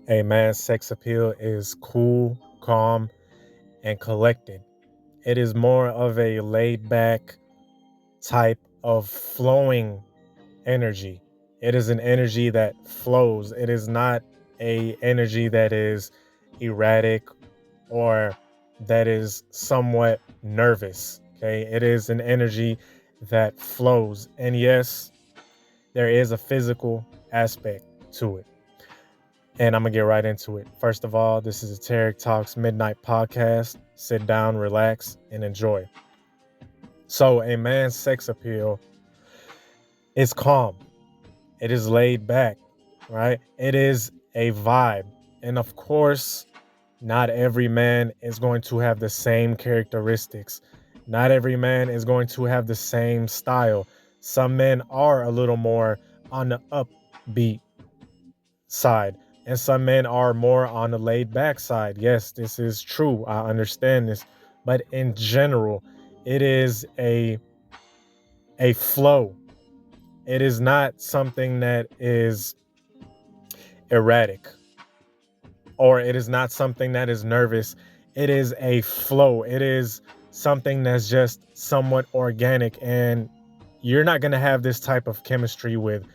A man's sex appeal is cool, calm, and collected. It is more of a laid back type of flowing energy. It is an energy that flows. It is not a energy that is erratic or that is somewhat nervous. Okay. It is an energy that flows. And yes, there is a physical aspect to it. And I'm going to get right into it. First of all, this is a Tarek Talks Midnight podcast. Sit down, relax, and enjoy. So, a man's sex appeal is calm. It is laid back, right? It is a vibe. And of course, not every man is going to have the same characteristics. Not every man is going to have the same style. Some men are a little more on the upbeat side, and some men are more on the laid back side. Yes, this is true. I understand this. But in general, it is a flow. It is not something that is erratic, or it is not something that is nervous. It is a flow. It is something that's just somewhat organic, and you're not going to have this type of chemistry with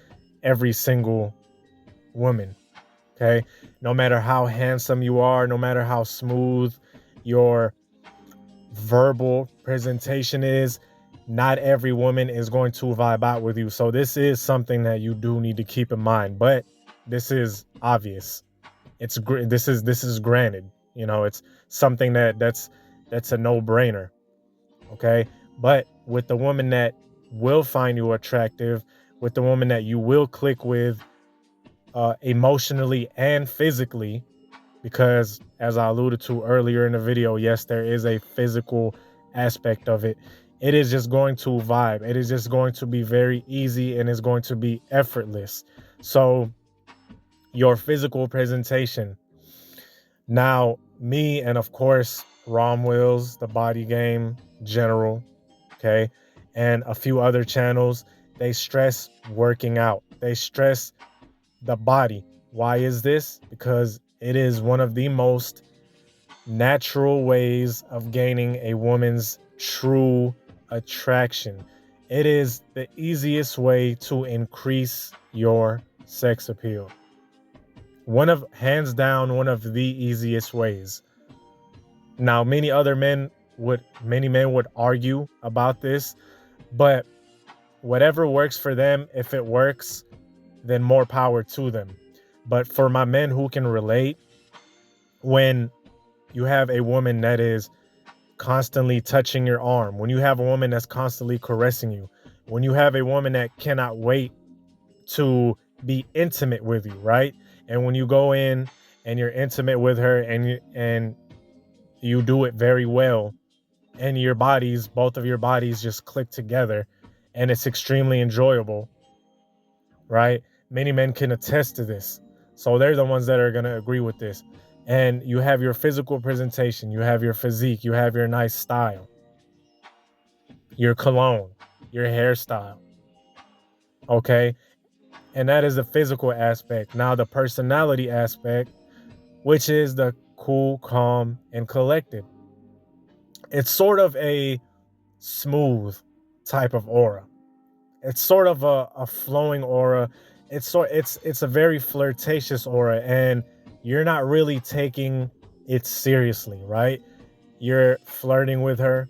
every single woman. Okay. No matter how handsome you are, no matter how smooth your verbal presentation is, not every woman is going to vibe out with you. So this is something that you do need to keep in mind. But this is obvious. This is granted. You know, it's something that's a no-brainer. Okay. But with the woman that will find you attractive, with the woman that you will click with, emotionally and physically, because as I alluded to earlier in the video, yes, there is a physical aspect of it. It is just going to vibe. It is just going to be very easy and it's going to be effortless. So your physical presentation. Now, me and of course Rom Wills, the Body Game General, okay, and a few other channels, they stress working out. They stress the body. Why is this? Because it is one of the most natural ways of gaining a woman's true attraction. It is the easiest way to increase your sex appeal. Hands down, one of the easiest ways. Now, many men would argue about this, but whatever works for them, if it works, then more power to them. But for my men who can relate, when you have a woman that is constantly touching your arm, when you have a woman that's constantly caressing you, when you have a woman that cannot wait to be intimate with you, right? And when you go in and you're intimate with her and you do it very well, and both of your bodies just click together, and it's extremely enjoyable, right? Many men can attest to this. So they're the ones that are going to agree with this. And you have your physical presentation, you have your physique, you have your nice style, your cologne, your hairstyle. Okay. And that is the physical aspect. Now, the personality aspect, which is the cool, calm, and collected. It's sort of a smooth type of aura. It's sort of a flowing aura. It's a very flirtatious aura, and you're not really taking it seriously, right? You're flirting with her.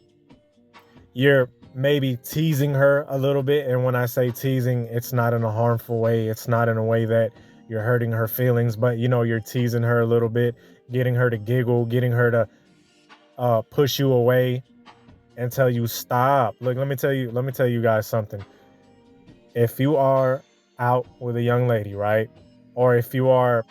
You're maybe teasing her a little bit, and when I say teasing, it's not in a harmful way. It's not in a way that you're hurting her feelings, but you're teasing her a little bit, getting her to giggle, getting her to push you away and tell you stop. Look, let me tell you guys something. If you are out with a young lady, right? Or if you are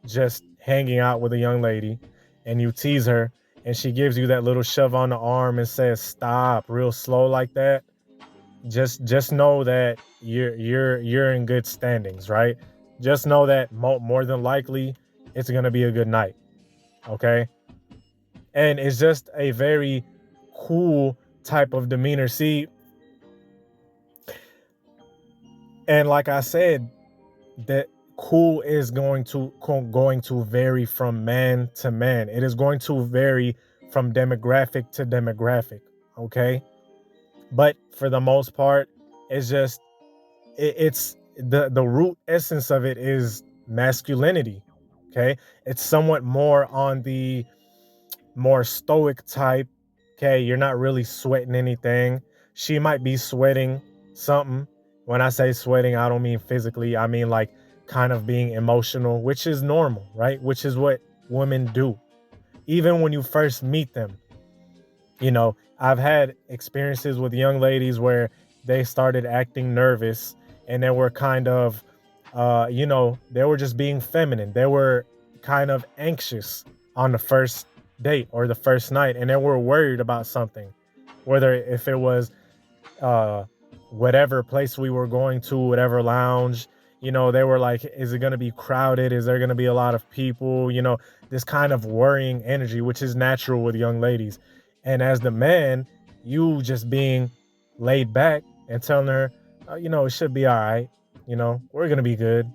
just hanging out with a young lady and you tease her and she gives you that little shove on the arm and says stop real slow like that, just know that you're in good standings, right? Just know that more than likely it's going to be a good night. Okay? And it's just a very cool type of demeanor. See, and like I said, that cool is going to vary from man to man. It is going to vary from demographic to demographic. Okay, but for the most part, it's just it's the root essence of it is masculinity. Okay, it's somewhat more on the more stoic type. Okay, you're not really sweating anything. She might be sweating something. When I say sweating, I don't mean physically, I mean like kind of being emotional, which is normal, right? Which is what women do. Even when you first meet them, I've had experiences with young ladies where they started acting nervous and they were kind of, they were just being feminine. They were kind of anxious on the first date or the first night, and they were worried about something, whether if it was uh whatever place we were going to, whatever lounge. They were like, is it going to be crowded? Is there going to be a lot of people? This kind of worrying energy, which is natural with young ladies. And as the man, you just being laid back and telling her, it should be all right. We're going to be good.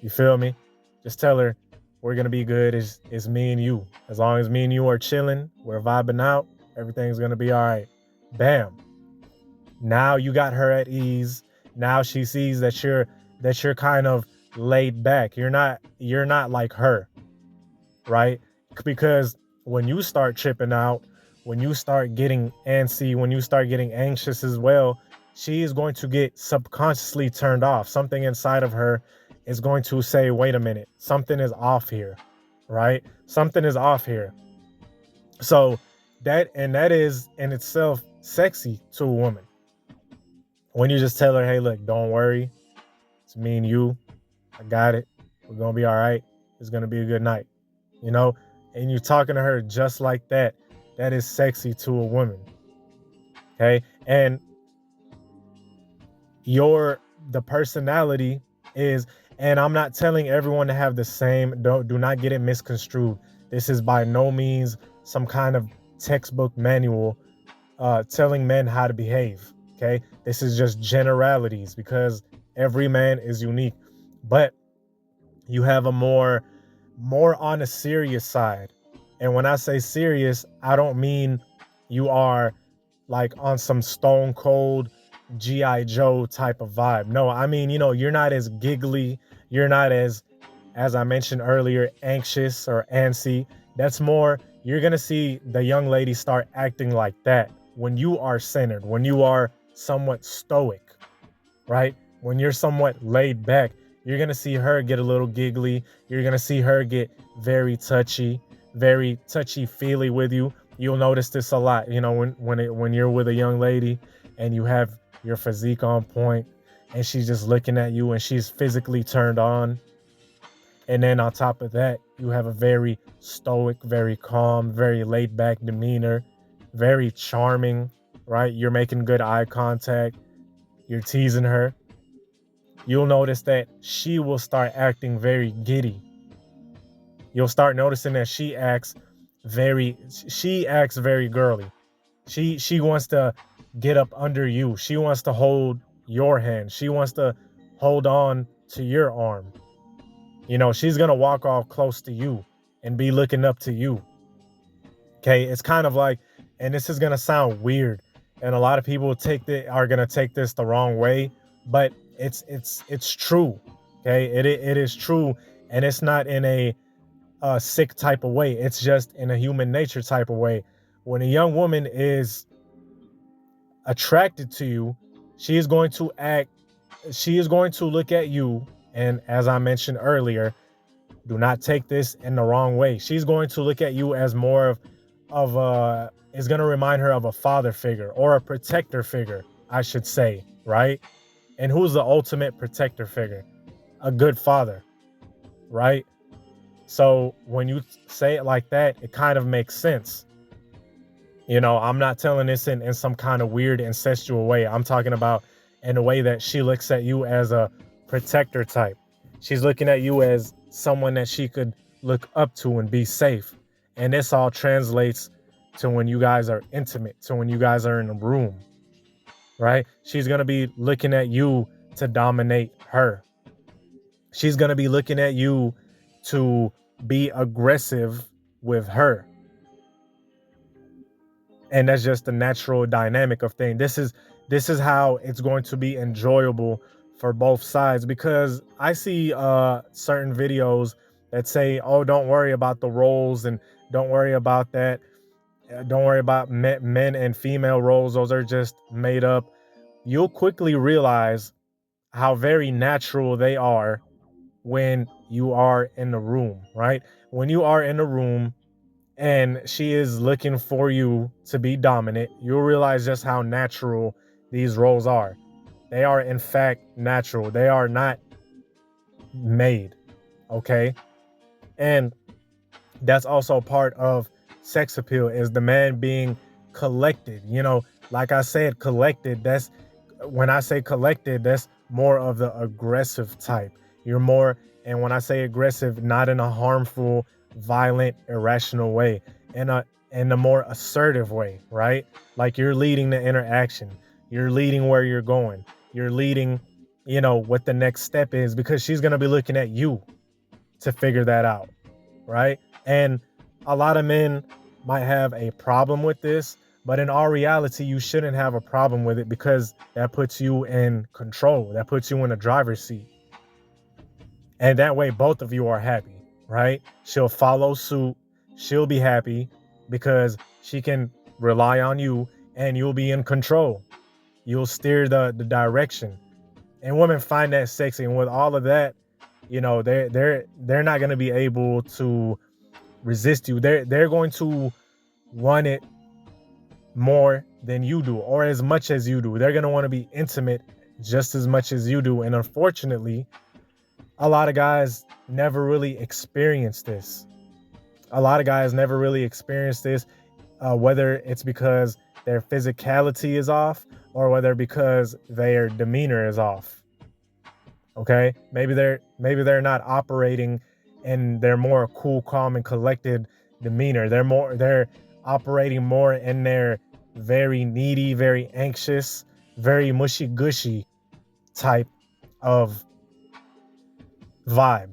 You feel me? Just tell her we're going to be good. It's me and you. As long as me and you are chilling, we're vibing out, everything's going to be all right. Bam. Now you got her at ease. Now she sees that you're kind of laid back. You're not like her, right? Because when you start tripping out, when you start getting antsy, when you start getting anxious as well, she is going to get subconsciously turned off. Something inside of her is going to say, wait a minute, something is off here, right? Something is off here. So that is in itself sexy to a woman. When you just tell her, hey, look, don't worry. It's me and you. I got it. We're going to be all right. It's going to be a good night. And you're talking to her just like that. That is sexy to a woman. Okay. And the personality is, and I'm not telling everyone to have the same, do not get it misconstrued. This is by no means some kind of textbook manual telling men how to behave. Okay, this is just generalities because every man is unique. But you have a more on a serious side. And when I say serious, I don't mean you are like on some stone cold G.I. Joe type of vibe. No, I mean, you're not as giggly. You're not as I mentioned earlier, anxious or antsy. That's more, you're going to see the young lady start acting like that when you are centered, when you are somewhat stoic, right? When you're somewhat laid back, you're going to see her get a little giggly. You're going to see her get very touchy-feely with you. You'll notice this a lot, when you're with a young lady and you have your physique on point and she's just looking at you and she's physically turned on. And then on top of that, you have a very stoic, very calm, very laid back demeanor, very charming, right? You're making good eye contact. You're teasing her. You'll notice that she will start acting very giddy. You'll start noticing that she acts very girly. She wants to get up under you. She wants to hold your hand. She wants to hold on to your arm. She's going to walk off close to you and be looking up to you. Okay, it's kind of like, and this is going to sound weird, and a lot of people are going to take this the wrong way, but it's true. Okay, it is true, and it's not in a sick type of way. It's just in a human nature type of way. When a young woman is attracted to you, she is going to look at you, and as I mentioned earlier, do not take this in the wrong way. She's going to look at you as more of is going to remind her of a father figure or a protector figure, I should say, right? And who's the ultimate protector figure? A good father, right? So when you say it like that, it kind of makes sense. I'm not telling this in some kind of weird incestual way. I'm talking about in a way that she looks at you as a protector type. She's looking at you as someone that she could look up to and be safe. And this all translates to when you guys are intimate, to when you guys are in a room, right? She's going to be looking at you to dominate her. She's going to be looking at you to be aggressive with her. And that's just the natural dynamic of things. This is how it's going to be enjoyable for both sides, because I see certain videos that say, oh, don't worry about the roles, and don't worry about that. Don't worry about men and female roles. Those are just made up. You'll quickly realize how very natural they are when you are in the room, right? When you are in the room and she is looking for you to be dominant, you'll realize just how natural these roles are. They are, in fact, natural. They are not made, okay? And that's also part of sex appeal, is the man being collected. You know, like I said, collected. That's when I say collected, that's more of the aggressive type. You're more, and when I say aggressive, not in a harmful, violent, irrational way, in a more assertive way, right? Like you're leading the interaction, you're leading where you're going, you're leading, what the next step is, because she's gonna be looking at you to figure that out, right? And a lot of men might have a problem with this, but in all reality, you shouldn't have a problem with it, because that puts you in control. That puts you in the driver's seat. And that way, both of you are happy, right? She'll follow suit. She'll be happy because she can rely on you, and you'll be in control. You'll steer the direction. And women find that sexy. And with all of that, they're not going to be able to resist you. They're going to want it more than you do, or as much as you do. They're going to want to be intimate just as much as you do. And unfortunately, a lot of guys never really experience this. Whether it's because their physicality is off, or whether because their demeanor is off. Okay, maybe they're not operating in their more cool, calm, and collected demeanor. They're operating more in their very needy, very anxious, very mushy gushy type of vibe.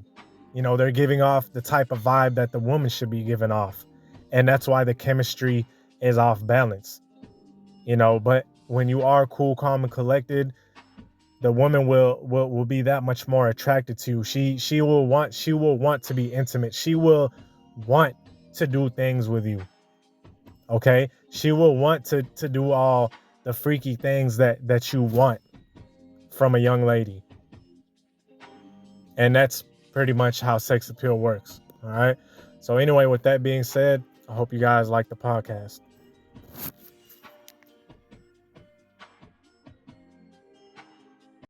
They're giving off the type of vibe that the woman should be giving off, and that's why the chemistry is off balance. But when you are cool, calm, and collected, the woman will be that much more attracted to you. She will want to be intimate. She will want to do things with you. Okay? She will want to do all the freaky things that you want from a young lady. And that's pretty much how sex appeal works. All right? So anyway, with that being said, I hope you guys like the podcast.